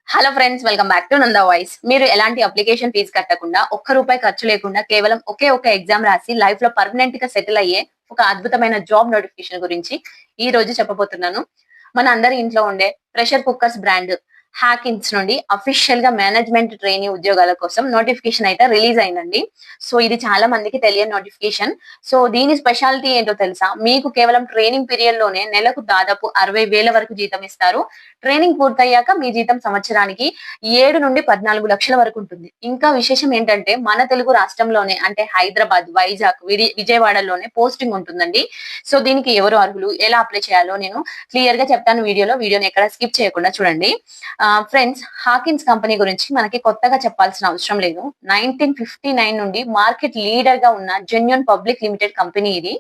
Hello friends, welcome back to Nanda voice. మీరు ఎలాంటి application fee కట్టకుండా, ఒక్క రూపాయి ఖర్చు లేకుండా కేవలం ఒకే ఒక ఎగ్జామ్ రాసి లైఫ్ లో పర్మనెంట్ గా సెటిల్ అయ్యే ఒక అద్భుతమైన జాబ్ నోటిఫికేషన్ గురించి ఈ రోజు చెప్పబోతున్నాను. మన అందరి ఇంట్లో ఉండే ప్రెషర్ కుక్కర్స్ బ్రాండ్ హ్యాకిన్స్ నుండి అఫీషియల్ గా మేనేజ్మెంట్ ట్రైనీ ఉద్యోగాల కోసం నోటిఫికేషన్ అయితే రిలీజ్ అయిందండి. సో ఇది చాలా మందికి తెలియని నోటిఫికేషన్. సో దీని స్పెషాలిటీ ఏంటో తెలుసా? మీకు కేవలం ట్రైనింగ్ పీరియడ్ లోనే నెలకు దాదాపు 60,000 వరకు జీతం ఇస్తారు. ట్రైనింగ్ పూర్తయ్యాక మీ జీతం సంవత్సరానికి 7 నుండి 14 లక్షల వరకు ఉంటుంది. ఇంకా విశేషం ఏంటంటే మన తెలుగు రాష్ట్రంలోనే అంటే హైదరాబాద్, వైజాగ్, విజయవాడలోనే పోస్టింగ్ ఉంటుందండి. సో దీనికి ఎవరు అర్హులు, ఎలా అప్లై చేయాలో నేను క్లియర్ గా చెప్తాను వీడియోలో. వీడియోని ఎక్కడ స్కిప్ చేయకుండా చూడండి. ఫ్రెండ్స్, హాకిన్స్ కంపెనీ గురించి మనకి కొత్తగా చెప్పాల్సిన అవసరం లేదు. 1959 నుండి మార్కెట్ లీడర్ గా ఉన్న జెన్యూన్ పబ్లిక్ లిమిటెడ్ కంపెనీ ఇది.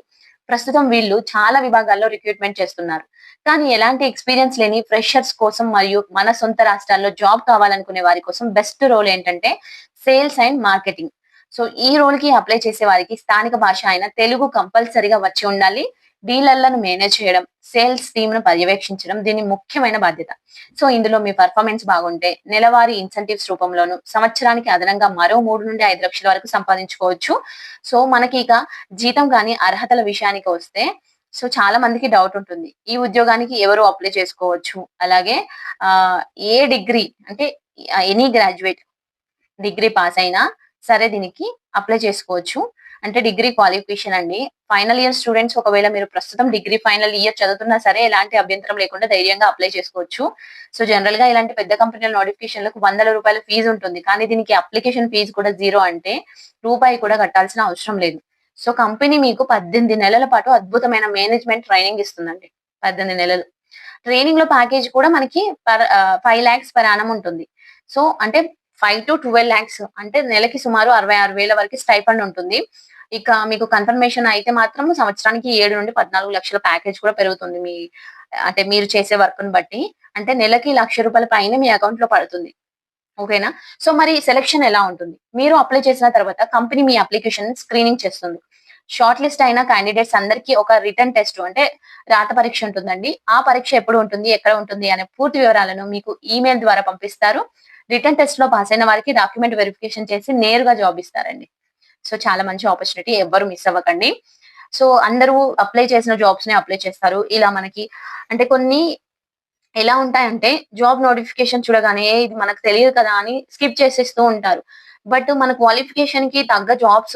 ప్రస్తుతం వీళ్ళు చాలా విభాగాల్లో రిక్రూట్మెంట్ చేస్తున్నారు. కానీ ఎలాంటి ఎక్స్పీరియన్స్ లేని ఫ్రెషర్స్ కోసం మరియు మన సొంత రాష్ట్రాల్లో జాబ్ కావాలనుకునే వారి కోసం బెస్ట్ రోల్ ఏంటంటే సేల్స్ అండ్ మార్కెటింగ్. సో ఈ రోల్ కి అప్లై చేసే వారికి స్థానిక భాష అయిన తెలుగు కంపల్సరీగా వచ్చి ఉండాలి. డీలర్లను మేనేజ్ చేయడం, సేల్స్ టీమ్ ను పర్యవేక్షించడం దీని ముఖ్యమైన బాధ్యత. సో ఇందులో మీ పర్ఫార్మెన్స్ బాగుంటే నెలవారీ ఇన్సెంటివ్స్ రూపంలోను సంవత్సరానికి అదనంగా మరో 3 నుండి 5 లక్షల వరకు సంపాదించుకోవచ్చు. సో మనకి ఇక జీతం కానీ అర్హతల విషయానికి వస్తే, సో చాలా మందికి డౌట్ ఉంటుంది. ఈ ఉద్యోగానికి ఎవరు అప్లై చేసుకోవచ్చు? అలాగే ఏ డిగ్రీ అంటే ఎనీ గ్రాడ్యుయేట్ డిగ్రీ పాస్ అయినా సరే దీనికి అప్లై చేసుకోవచ్చు. అంటే డిగ్రీ క్వాలిఫికేషన్ అండి. ఫైనల్ ఇయర్ స్టూడెంట్స్ ఒకవేళ మీరు ప్రస్తుతం డిగ్రీ ఫైనల్ ఇయర్ చదువుతున్నా సరే ఎలాంటి అభ్యంతరం లేకుండా ధైర్యంగా అప్లై చేసుకోవచ్చు. సో జనరల్ గా ఇలాంటి పెద్ద కంపెనీల నోటిఫికేషన్లకు ₹100 ఫీజు ఉంటుంది. కానీ దీనికి అప్లికేషన్ ఫీజు కూడా జీరో, అంటే రూపాయి కూడా కట్టాల్సిన అవసరం లేదు. సో కంపెనీ మీకు 18 నెలల పాటు అద్భుతమైన మేనేజ్మెంట్ ట్రైనింగ్ ఇస్తుందండి. 18 నెలలు. ట్రైనింగ్ లో ప్యాకేజ్ కూడా మనకి 5 లాక్స్ పర్ యానం ఉంటుంది. సో అంటే 5 to 12 lakhs అంటే నెలకి సుమారు 66,000 వరకు స్టైఫండ్ ఉంటుంది. ఇక మీకు కన్ఫర్మేషన్ అయితే మాత్రం సంవత్సరానికి 7 నుండి 14 లక్షల ప్యాకేజ్ కూడా పెరుగుతుంది. అంటే మీరు చేసే వర్క్ ని బట్టి. అంటే నెలకి ₹1,00,000 పైనే మీ అకౌంట్ లో పడుతుంది. ఓకేనా? సో మరి సెలక్షన్ ఎలా ఉంటుంది? మీరు అప్లై చేసిన తర్వాత కంపెనీ మీ అప్లికేషన్ స్క్రీనింగ్ చేస్తుంది. షార్ట్ లిస్ట్ అయిన క్యాండిడేట్స్ అందరికీ ఒక రిటర్న్ టెస్ట్ అంటే రాత పరీక్ష ఉంటుందండి. ఆ పరీక్ష ఎప్పుడు ఉంటుంది, ఎక్కడ ఉంటుంది అనే పూర్తి వివరాలను మీకు ఈమెయిల్ ద్వారా పంపిస్తారు. రిటర్న్ టెస్ట్ లో పాస్ అయిన వారికి డాక్యుమెంట్ వెరిఫికేషన్ చేసి నేరుగా జాబ్ ఇస్తారండి. సో చాలా మంచి ఆపర్చునిటీ, ఎవ్వరు మిస్ అవ్వకండి. సో అందరూ అప్లై చేసిన జాబ్స్ ని అప్లై చేస్తారు. ఇలా మనకి అంటే కొన్ని ఎలా ఉంటాయంటే జాబ్ నోటిఫికేషన్ చూడగానే ఇది మనకు తెలియదు కదా అని స్కిప్ చేసేస్తూ ఉంటారు. బట్ మన క్వాలిఫికేషన్ కి తగ్గ జాబ్స్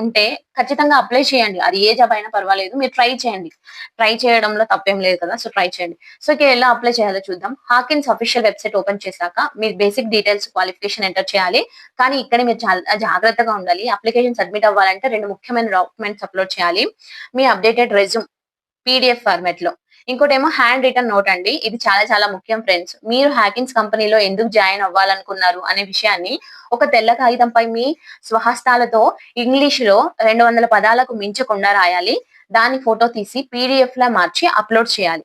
ఉంటే ఖచ్చితంగా అప్లై చేయండి. అది ఏ జాబ్ అయినా పర్వాలేదు. మీరు ట్రై చేయండి. ట్రై చేయడంలో తప్పేం లేదు కదా! సో ట్రై చేయండి. సో ఇక ఎలా అప్లై చేయాలో చూద్దాం. హాకిన్స్ అఫీషియల్ వెబ్‌సైట్ ఓపెన్ చేశాక మీరు బేసిక్ డీటెయిల్స్, క్వాలిఫికేషన్ ఎంటర్ చేయాలి. కానీ ఇక్కడ మీరు చాలా జాగ్రత్తగా ఉండాలి. అప్లికేషన్ సబ్మిట్ అవ్వాలంటే 2 ముఖ్యమైన డాక్యుమెంట్స్ అప్‌లోడ్ చేయాలి. మీ అప్‌డేటెడ్ రెజ్యూమ్ పీడీఎఫ్ ఫార్మాట్ లో. ఇంకోటేమో హ్యాండ్ రిటన్ నోట్ అండి. ఇది చాలా చాలా ముఖ్యం ఫ్రెండ్స్. మీరు హ్యాకిన్స్ కంపెనీలో ఎందుకు జాయిన్ అవ్వాలనుకున్నారు అనే విషయాన్ని ఒక తెల్ల కాగితంపై మీ స్వహస్తాలతో ఇంగ్లీషులో 200 పదాలకు మించకుండా రాయాలి. దాని ఫోటో తీసి పీడీఎఫ్ లా మార్చి అప్‌లోడ్ చేయాలి.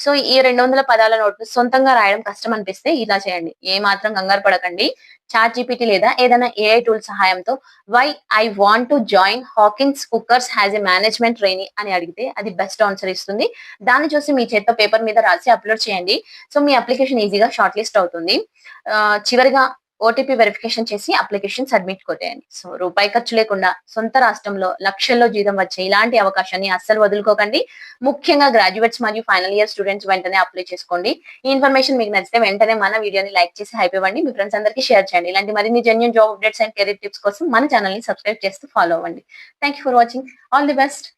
సో ఈ 200 పదాల నోట్‌ను సొంతంగా రాయడం కష్టం అనిపిస్తే ఇలా చేయండి. ఏ మాత్రం కంగారు పడకండి. చాట్ జీపీటీ లేదా ఏదైనా ఏఐ టూల్ సహాయంతో why I want to join Hawkins cookers as a management trainee అని అడిగితే అది బెస్ట్ ఆన్సర్ ఇస్తుంది. దాన్ని చూసి మీ చేత్తో పేపర్ మీద రాసి అప్‌లోడ్ చేయండి. సో మీ అప్లికేషన్ ఈజీగా షార్ట్ లిస్ట్ అవుతుంది. చివరిగా ఓటీపీ వెరిఫికేషన్ చేసి అప్లికేషన్ సబ్మిట్ కొట్టేయండి. సో రూపాయి ఖర్చు లేకుండా సొంత రాష్ట్రంలో లక్షల్లో జీతం వచ్చే ఇలాంటి అవకాశాన్ని అస్సలు వదులుకోకండి. ముఖ్యంగా గ్రాడ్యుయేట్స్ మరియు ఫైనల్ ఇయర్ స్టూడెంట్స్ వెంటనే అప్లై చేసుకోండి. ఈ ఇన్ఫర్మేషన్ మీకు నచ్చితే వెంటనే మన వీడియోని లైక్ చేసి హైప్ ఇవ్వండి. మీ ఫ్రెండ్స్ అందరికీ షేర్ చేయండి. ఇలాంటి మరిన్ని genuine job updates and career tips కోసం మన ఛానల్ ని సబ్స్క్రైబ్ చేస్తూ ఫాలో అవ్వండి. Thank you for watching. All the best.